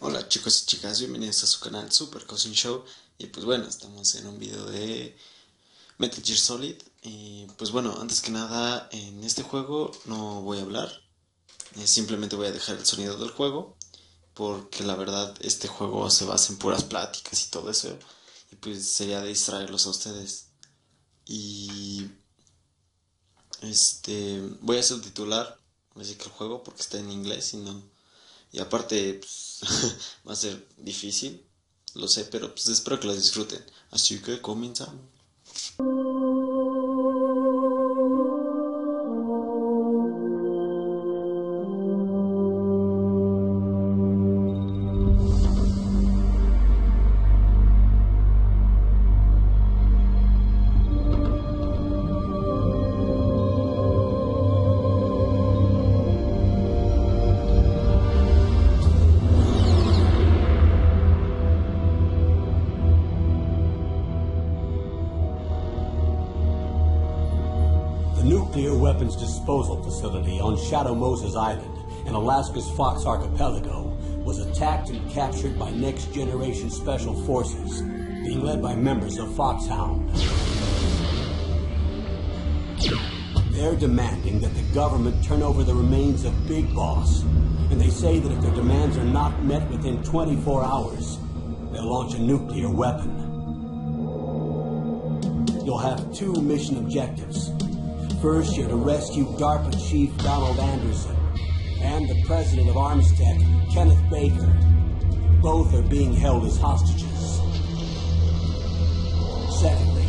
Hola chicos y chicas, bienvenidos a su canal Super Cousin Show. Y pues bueno, estamos en un video de Metal Gear Solid. Y pues bueno, antes que nada, en este juego no voy a hablar, simplemente voy a dejar el sonido del juego, porque la verdad este juego se basa en puras pláticas y todo eso, y pues sería de distraerlos a ustedes. Y voy a subtitular así que el juego porque está en inglés y aparte pues, va a ser difícil, lo sé, pero pues espero que lo disfruten. Así que comenzamos. Nuclear weapons disposal facility on Shadow Moses Island in Alaska's Fox Archipelago was attacked and captured by next-generation special forces, being led by members of Foxhound. They're demanding that the government turn over the remains of Big Boss, and they say that if their demands are not met within 24 hours, they'll launch a nuclear weapon. You'll have two mission objectives. First, you're to rescue DARPA Chief Donald Anderson and the President of Armstead, Kenneth Baker. Both are being held as hostages. Secondly,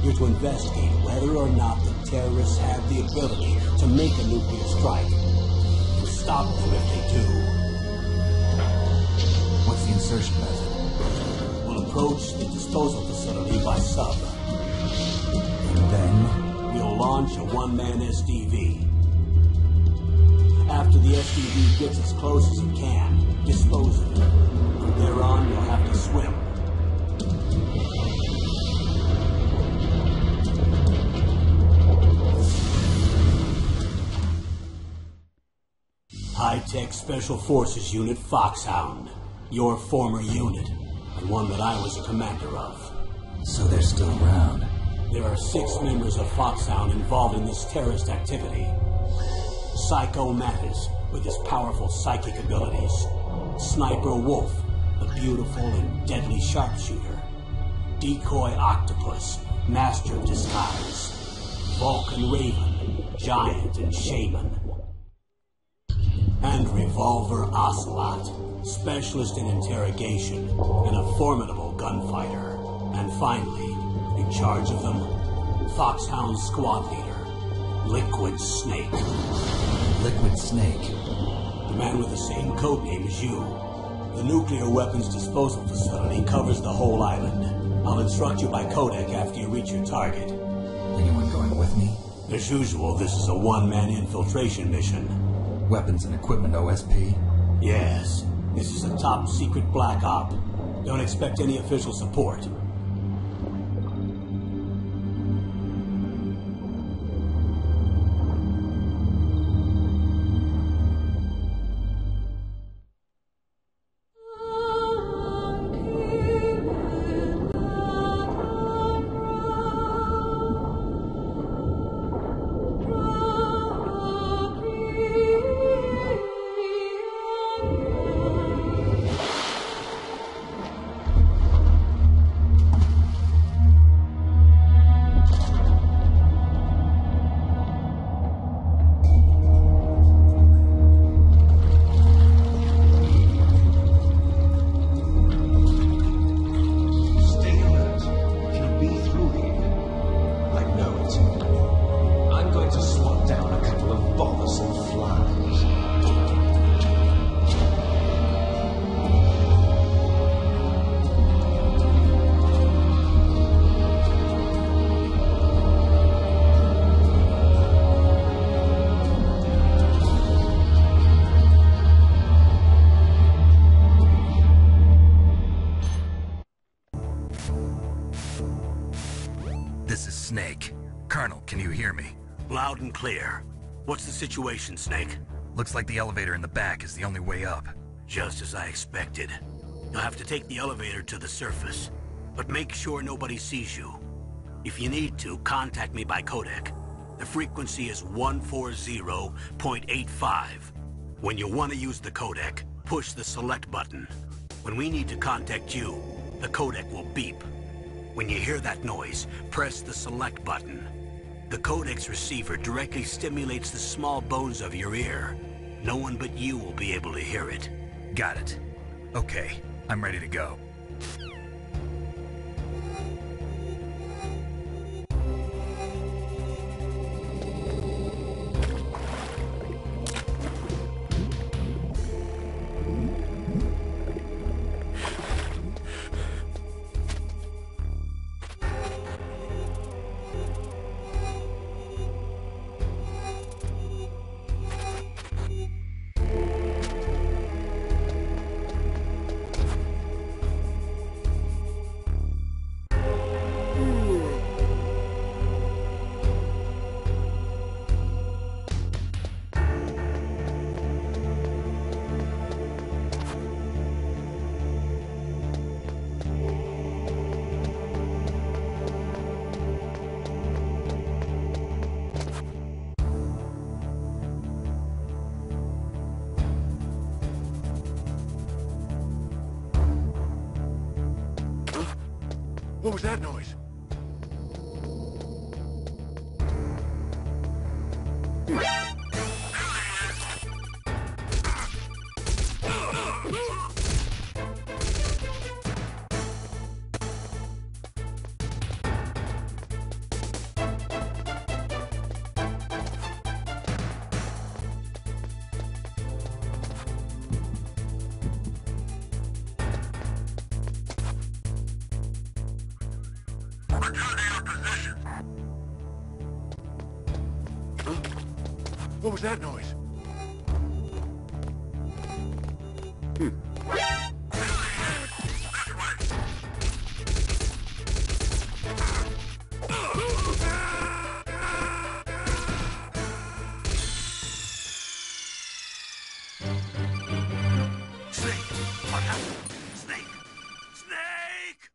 you're to investigate whether or not the terrorists have the ability to make a nuclear strike and stop them if they do. What's the insertion method? We'll approach the disposal facility by sub. And then? We'll launch a one-man SDV. After the SDV gets as close as it can, dispose of it. From there on, you'll have to swim. High-Tech Special Forces Unit Foxhound. Your former unit, and one that I was a commander of. So they're still around. There are 6 members of Foxhound involved in this terrorist activity. Psycho Mattis, with his powerful psychic abilities. Sniper Wolf, the beautiful and deadly sharpshooter. Decoy Octopus, master of disguise. Vulcan Raven, giant and shaman. And Revolver Ocelot, specialist in interrogation and a formidable gunfighter. And finally, in charge of them, Foxhound squad leader, Liquid Snake. Liquid Snake? The man with the same codename as you. The nuclear weapons disposal facility covers the whole island. I'll instruct you by codec after you reach your target. Anyone going with me? As usual, this is a one-man infiltration mission. Weapons and equipment OSP? Yes. This is a top-secret black op. Don't expect any official support. Snake. Colonel, can you hear me? Loud and clear. What's the situation, Snake? Looks like the elevator in the back is the only way up. Just as I expected. You'll have to take the elevator to the surface, but make sure nobody sees you. If you need to, contact me by codec. The frequency is 140.85. When you want to use the codec, push the select button. When we need to contact you, the codec will beep. When you hear that noise, press the select button. The codec's receiver directly stimulates the small bones of your ear. No one but you will be able to hear it. Got it. Okay, I'm ready to go. What was that noise? What was that noise? Snake! What happened? Snake! Snake!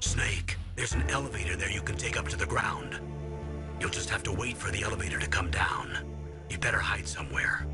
Snake, there's an elevator there you can take up to the ground. You'll just have to wait for the elevator to come down. You better hide somewhere.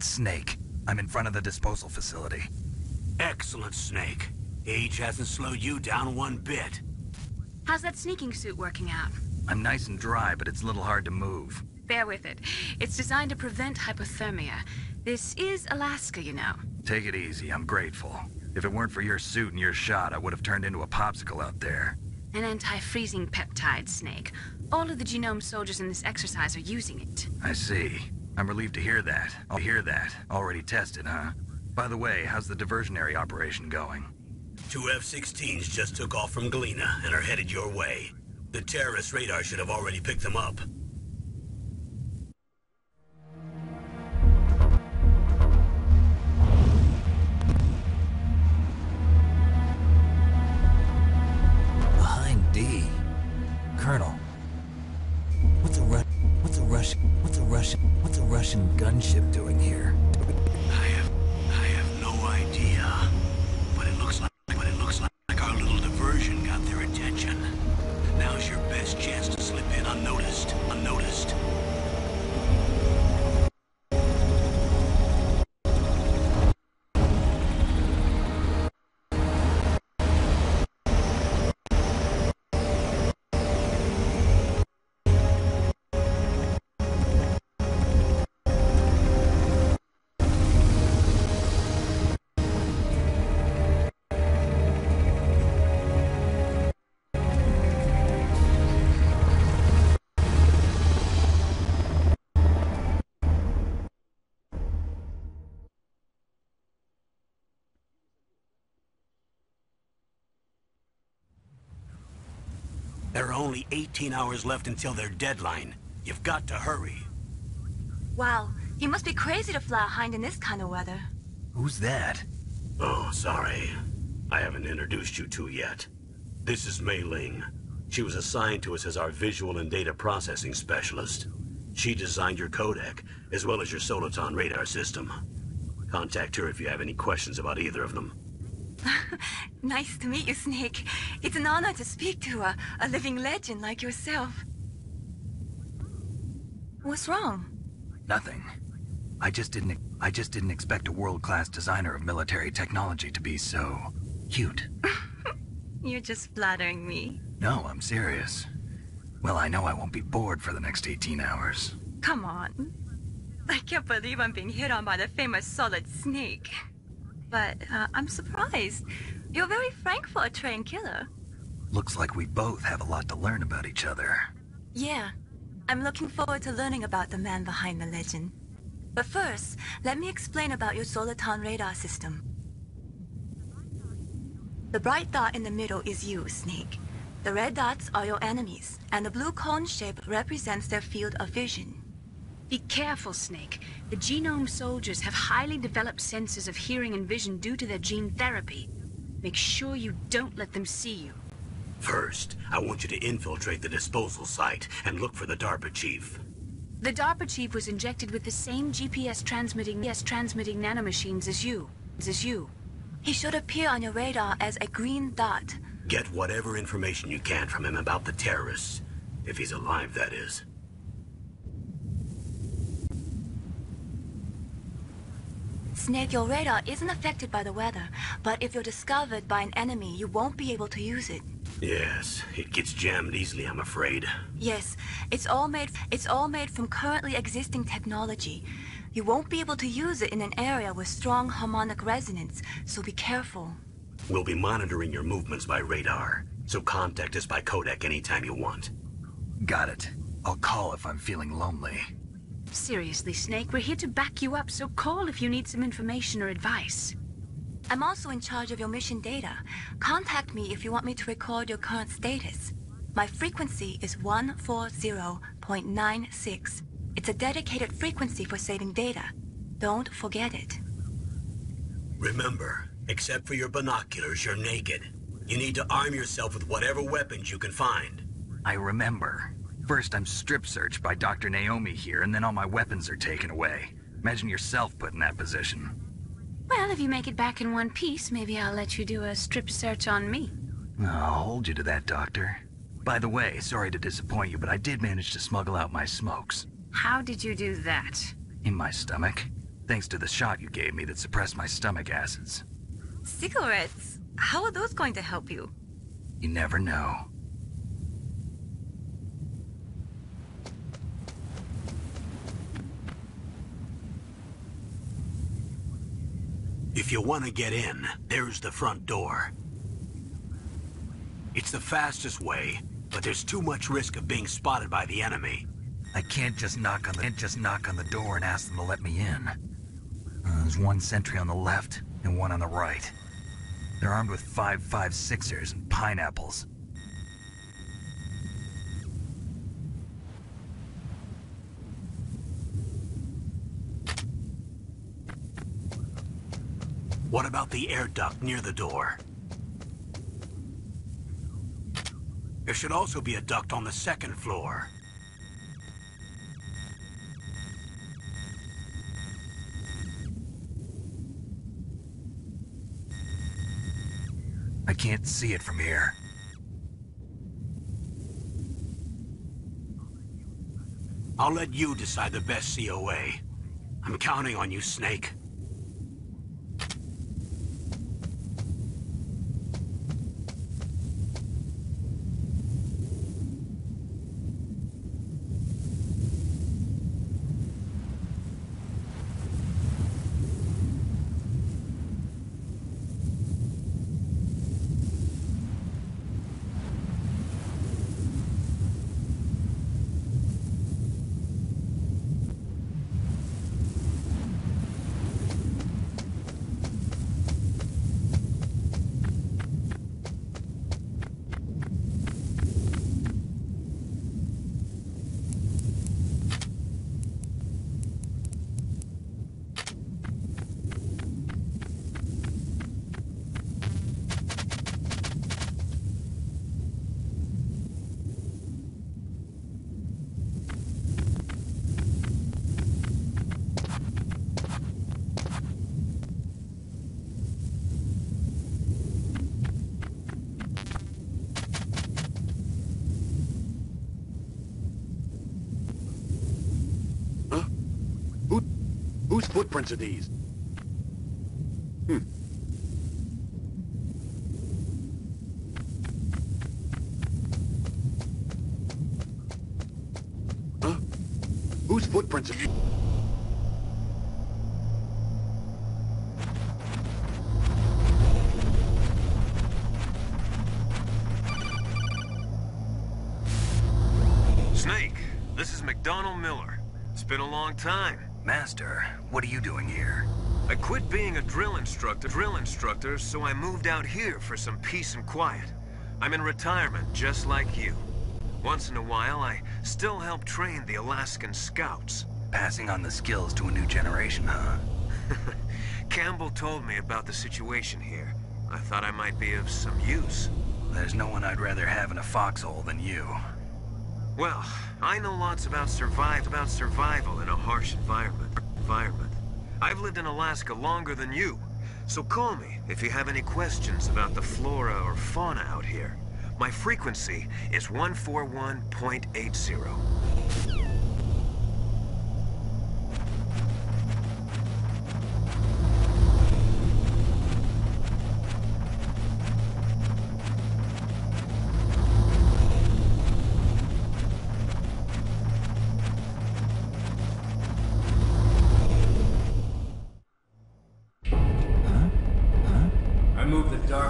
It's Snake. I'm in front of the disposal facility. Excellent, Snake. Age hasn't slowed you down one bit. How's that sneaking suit working out? I'm nice and dry, but it's a little hard to move. Bear with it. It's designed to prevent hypothermia. This is Alaska, you know. Take it easy, I'm grateful. If it weren't for your suit and your shot, I would have turned into a popsicle out there. An anti-freezing peptide, Snake. All of the genome soldiers in this exercise are using it. I see. I'm relieved to hear that. I'll hear that. Already tested, huh? By the way, how's the diversionary operation going? 2 F-16s just took off from Galena and are headed your way. The terrorist radar should have already picked them up. Behind D. Colonel. What's a Russian gunship doing here? I have no idea. But it looks like our little diversion got their attention. Now's your best chance to slip in unnoticed. There are only 18 hours left until their deadline. You've got to hurry. Wow, you must be crazy to fly a hind in this kind of weather. Who's that? Oh, sorry. I haven't introduced you to yet. This is Mei Ling. She was assigned to us as our visual and data processing specialist. She designed your codec, as well as your Soliton radar system. Contact her if you have any questions about either of them. Nice to meet you, Snake. It's an honor to speak to a living legend like yourself. What's wrong? Nothing. I just didn't expect a world-class designer of military technology to be so cute. You're just flattering me. No, I'm serious. Well, I know I won't be bored for the next 18 hours. Come on. I can't believe I'm being hit on by the famous Solid Snake. But I'm surprised. You're very frank for a trained killer. Looks like we both have a lot to learn about each other. Yeah. I'm looking forward to learning about the man behind the legend. But first, let me explain about your Soliton radar system. The bright dot in the middle is you, Snake. The red dots are your enemies, and the blue cone shape represents their field of vision. Be careful, Snake. The genome soldiers have highly developed senses of hearing and vision due to their gene therapy. Make sure you don't let them see you. First, I want you to infiltrate the disposal site and look for the DARPA chief. The DARPA chief was injected with the same GPS transmitting nanomachines as you. He should appear on your radar as a green dot. Get whatever information you can from him about the terrorists. If he's alive, that is. Snake, your radar isn't affected by the weather, but if you're discovered by an enemy, you won't be able to use it. Yes, it gets jammed easily, I'm afraid. Yes, it's all made from currently existing technology. You won't be able to use it in an area with strong harmonic resonance, so be careful. We'll be monitoring your movements by radar, so contact us by codec anytime you want. Got it. I'll call if I'm feeling lonely. Seriously, Snake, we're here to back you up, so call if you need some information or advice. I'm also in charge of your mission data. Contact me if you want me to record your current status. My frequency is 140.96. It's a dedicated frequency for saving data. Don't forget it. Remember, except for your binoculars, you're naked. You need to arm yourself with whatever weapons you can find. I remember. First, I'm strip searched by Dr. Naomi here, and then all my weapons are taken away. Imagine yourself put in that position. Well, if you make it back in one piece, maybe I'll let you do a strip search on me. I'll hold you to that, Doctor. By the way, sorry to disappoint you, but I did manage to smuggle out my smokes. How did you do that? In my stomach. Thanks to the shot you gave me that suppressed my stomach acids. Cigarettes? How are those going to help you? You never know. If you want to get in, there's the front door. It's the fastest way, but there's too much risk of being spotted by the enemy. I can't just knock on the door and ask them to let me in. There's one sentry on the left and one on the right. They're armed with 5.56ers and pineapples. What about the air duct near the door? There should also be a duct on the second floor. I can't see it from here. I'll let you decide the best COA. I'm counting on you, Snake. Whose footprints are these? Huh? Whose footprints are these? Snake, this is McDonald Miller. It's been a long time. Master, what are you doing here? I quit being a drill instructor, so I moved out here for some peace and quiet. I'm in retirement, just like you. Once in a while, I still help train the Alaskan Scouts. Passing on the skills to a new generation, huh? Campbell told me about the situation here. I thought I might be of some use. There's no one I'd rather have in a foxhole than you. Well, I know lots about survival in a harsh environment. I've lived in Alaska longer than you, so call me if you have any questions about the flora or fauna out here. My frequency is 141.80.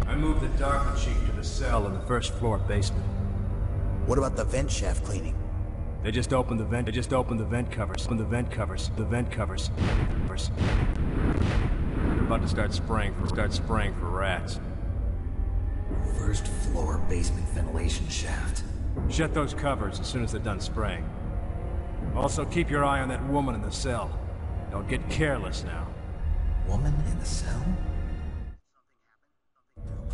I moved the Darker Chief to the cell in the first floor basement. What about the vent shaft cleaning? They just opened the vent covers. They're about to start spraying for rats. First floor basement ventilation shaft. Shut those covers as soon as they're done spraying. Also, keep your eye on that woman in the cell. Don't get careless now. Woman in the cell?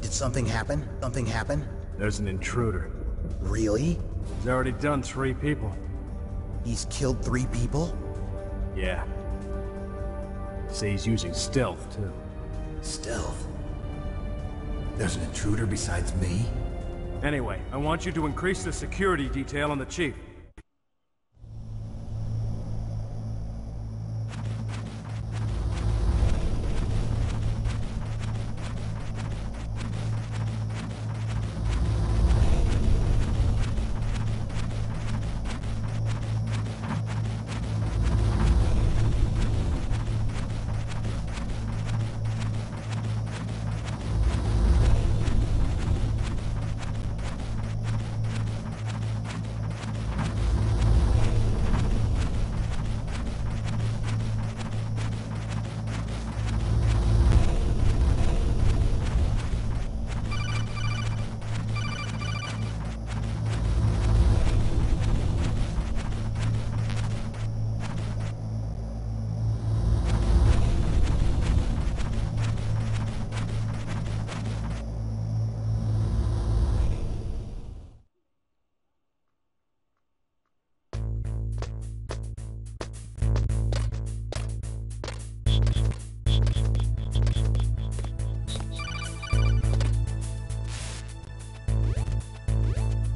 Did something happen? Something happen? There's an intruder. Really? He's already done 3 people. He's killed 3 people? Yeah. Say he's using stealth, too. Stealth? There's an intruder besides me? Anyway, I want you to increase the security detail on the Chief.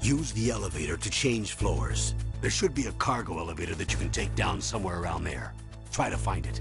Use the elevator to change floors. There should be a cargo elevator that you can take down somewhere around there. Try to find it.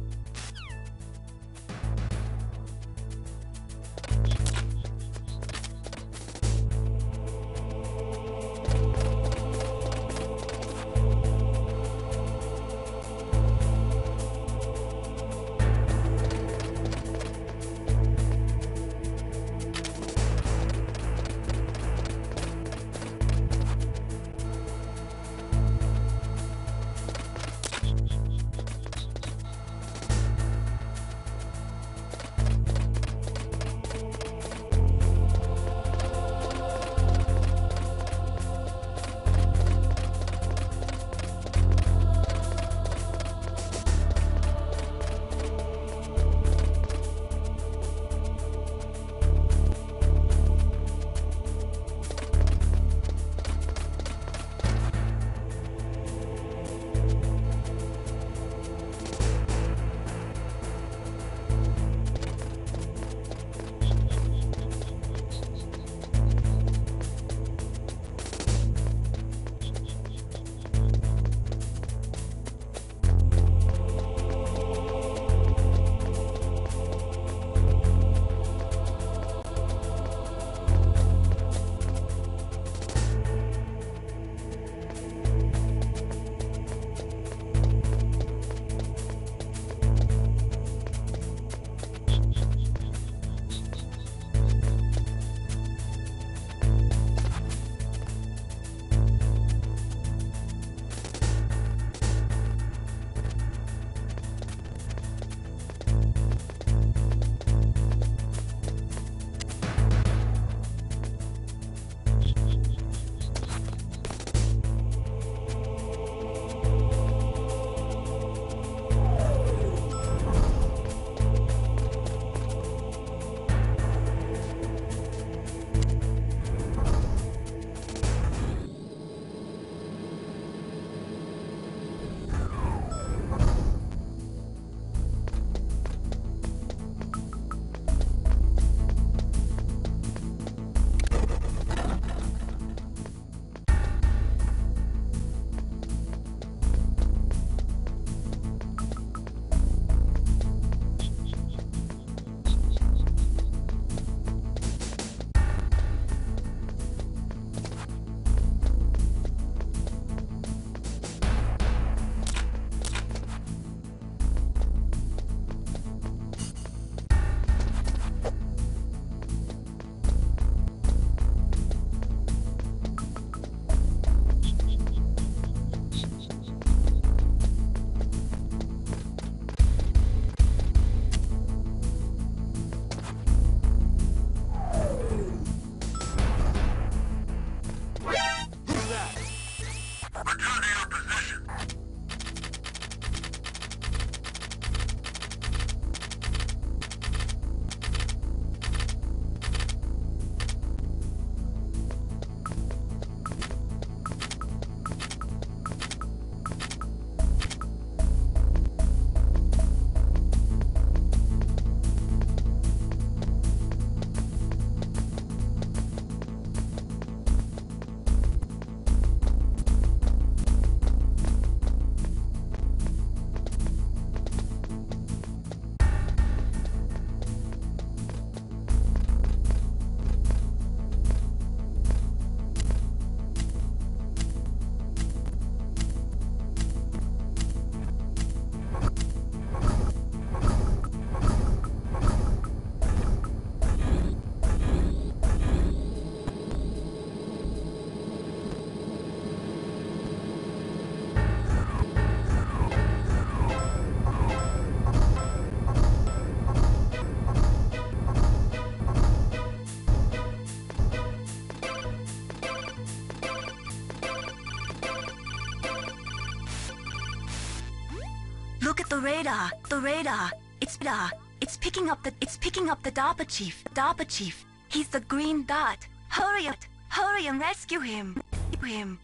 Look at the radar. The radar. It's picking up the DARPA chief. DARPA chief. He's the green dot. Hurry and rescue him. Him.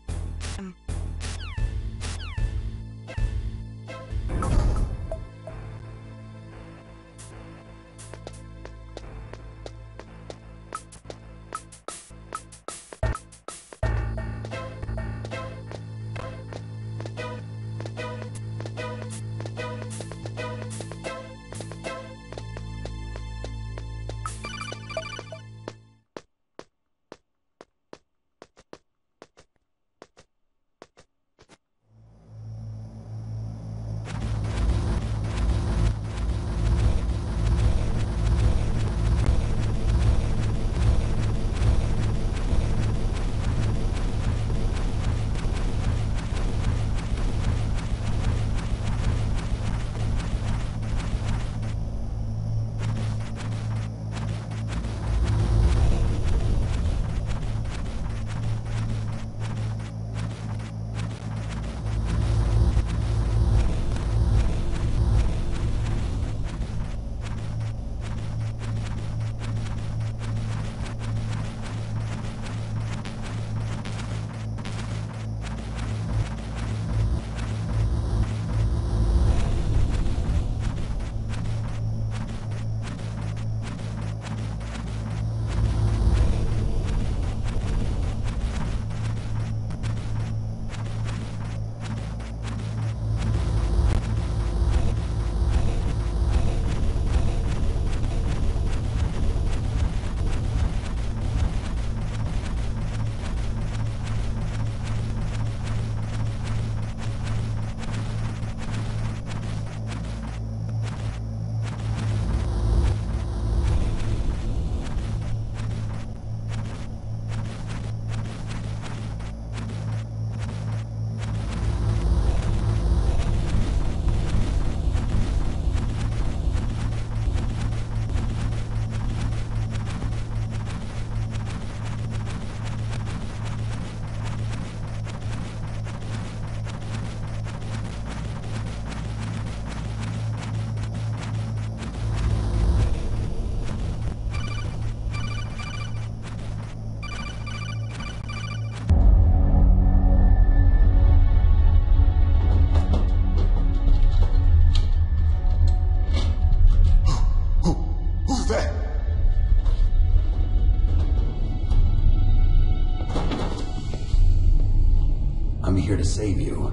I'm here to save you.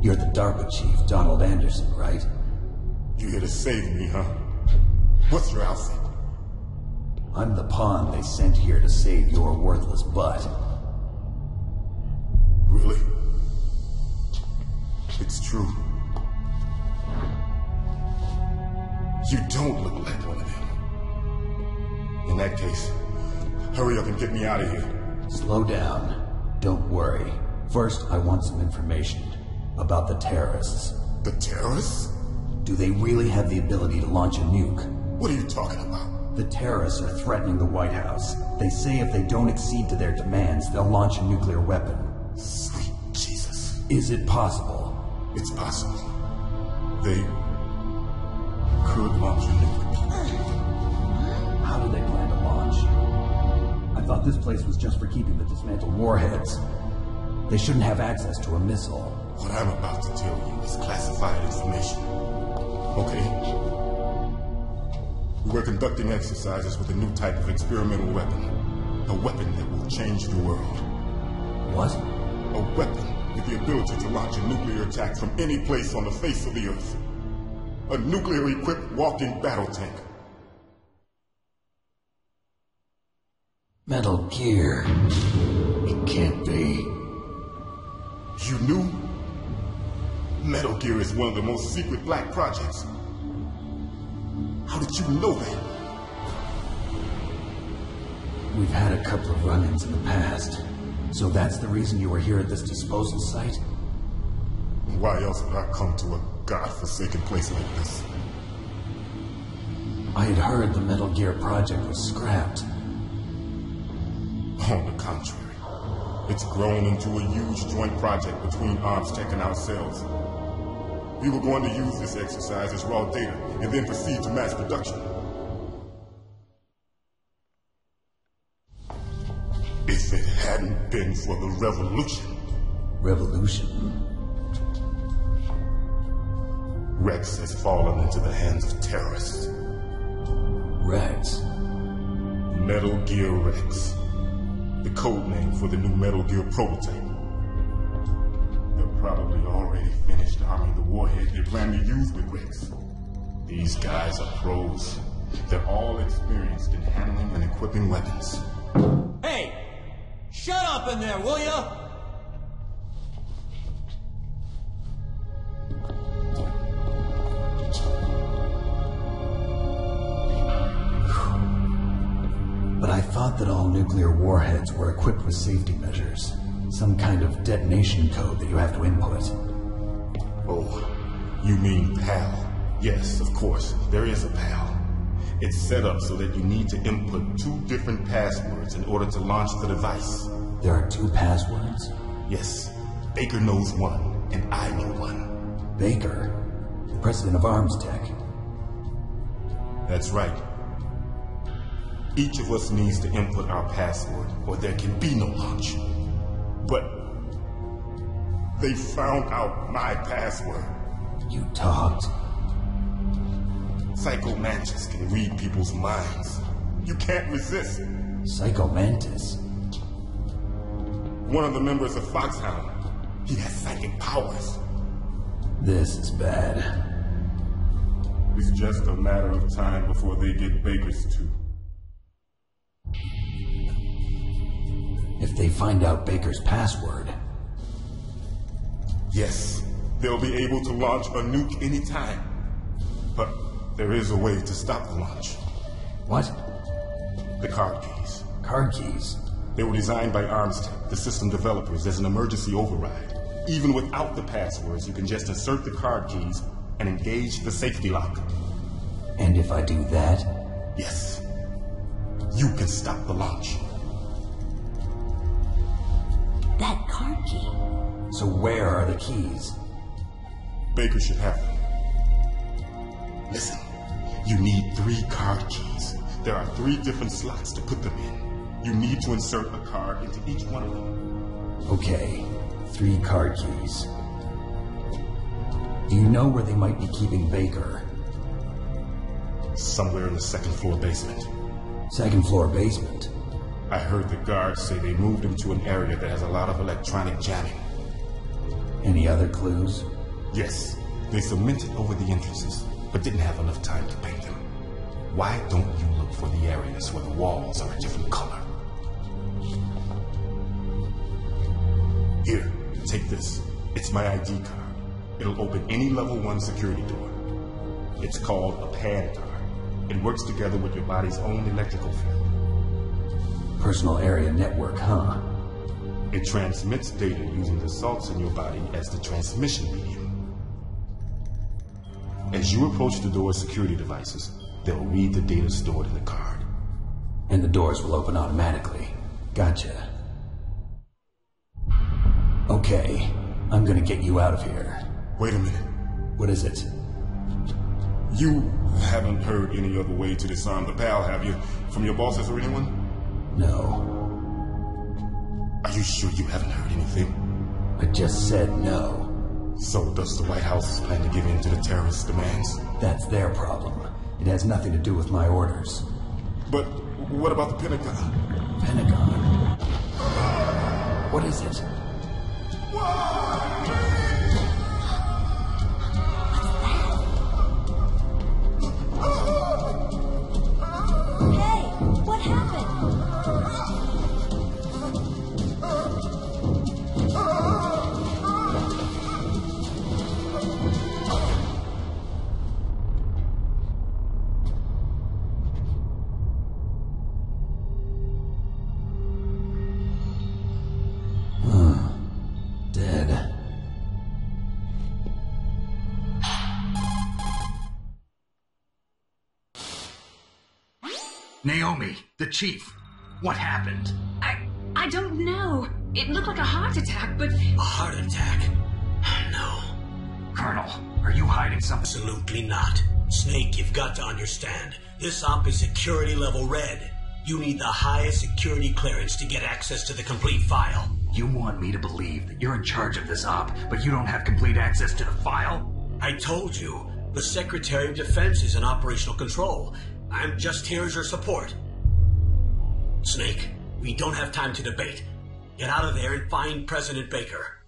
You're the DARPA chief, Donald Anderson, right? You here to save me, huh? What's your outfit? I'm the pawn they sent here to save your worthless butt. Really? It's true. You don't look like one of them. In that case, hurry up and get me out of here. Slow down. Don't worry. First, I want some information about the terrorists. The terrorists? Do they really have the ability to launch a nuke? What are you talking about? The terrorists are threatening the White House. They say if they don't accede to their demands, they'll launch a nuclear weapon. Sweet Jesus. Is it possible? It's possible. They could launch a nuke. How do they plan to launch? I thought this place was just for keeping the dismantled warheads. They shouldn't have access to a missile. What I'm about to tell you is classified information. Okay? We're conducting exercises with a new type of experimental weapon. A weapon that will change the world. What? A weapon with the ability to launch a nuclear attack from any place on the face of the Earth. A nuclear-equipped walking battle tank. Metal Gear. It can't be. You knew? Metal Gear is one of the most secret black projects. How did you know that? We've had a couple of run-ins in the past. So that's the reason you were here at this disposal site? Why else would I come to a godforsaken place like this? I had heard the Metal Gear project was scrapped. On the contrary, it's grown into a huge joint project between ArmsTech and ourselves. We were going to use this exercise as raw data and then proceed to mass production. If it hadn't been for the revolution... Revolution? Rex has fallen into the hands of terrorists. Rex? Metal Gear Rex. The code name for the new Metal Gear prototype. They're probably already finished arming the warhead they plan to use with Rex. These guys are pros. They're all experienced in handling and equipping weapons. Hey! Shut up in there, will ya? But I thought that all nuclear warheads were equipped with safety measures. Some kind of detonation code that you have to input. Oh, you mean PAL? Yes, of course, there is a PAL. It's set up so that you need to input 2 different passwords in order to launch the device. There are 2 passwords? Yes. Baker knows one, and I know one. Baker? The president of ArmsTech? That's right. Each of us needs to input our password, or there can be no launch. But they found out my password. You talked. Psycho Mantis can read people's minds. You can't resist. Psycho Mantis? One of the members of Foxhound. He has psychic powers. This is bad. It's just a matter of time before they get Baker's too. If they find out Baker's password... Yes, they'll be able to launch a nuke anytime. But there is a way to stop the launch. What? The card keys. Card keys? They were designed by ArmsTech, the system developers, as an emergency override. Even without the passwords, you can just insert the card keys and engage the safety lock. And if I do that? Yes. You can stop the launch. That card key. So where are the keys? Baker should have them. Listen, you need 3 card keys. There are 3 different slots to put them in. You need to insert a card into each one of them. Okay, 3 card keys. Do you know where they might be keeping Baker? Somewhere in the 2nd floor basement. 2nd floor basement? I heard the guards say they moved him to an area that has a lot of electronic jamming. Any other clues? Yes, they cemented over the entrances, but didn't have enough time to paint them. Why don't you look for the areas where the walls are a different color? Here, take this. It's my ID card. It'll open any level 1 security door. It's called a pad card. It works together with your body's own electrical field. Personal area network, huh? It transmits data using the salts in your body as the transmission medium. As you approach the door's security devices, they'll read the data stored in the card. And the doors will open automatically. Gotcha. Okay, I'm gonna get you out of here. Wait a minute. What is it? You haven't heard any other way to disarm the PAL, have you? From your bosses or anyone? No. Are you sure you haven't heard anything? I just said no. So does the White House plan to give in to the terrorists' demands? That's their problem. It has nothing to do with my orders. But what about the Pentagon? Pentagon? What is it? Hey, what happened? Dead. Naomi, the chief. What happened? I don't know. It looked like a heart attack, but... A heart attack? No. Colonel, are you hiding something? Absolutely not. Snake, you've got to understand. This op is security level red. You need the highest security clearance to get access to the complete file. You want me to believe that you're in charge of this op, but you don't have complete access to the file? I told you. The Secretary of Defense is in operational control. I'm just here as your support. Snake, we don't have time to debate. Get out of there and find President Baker.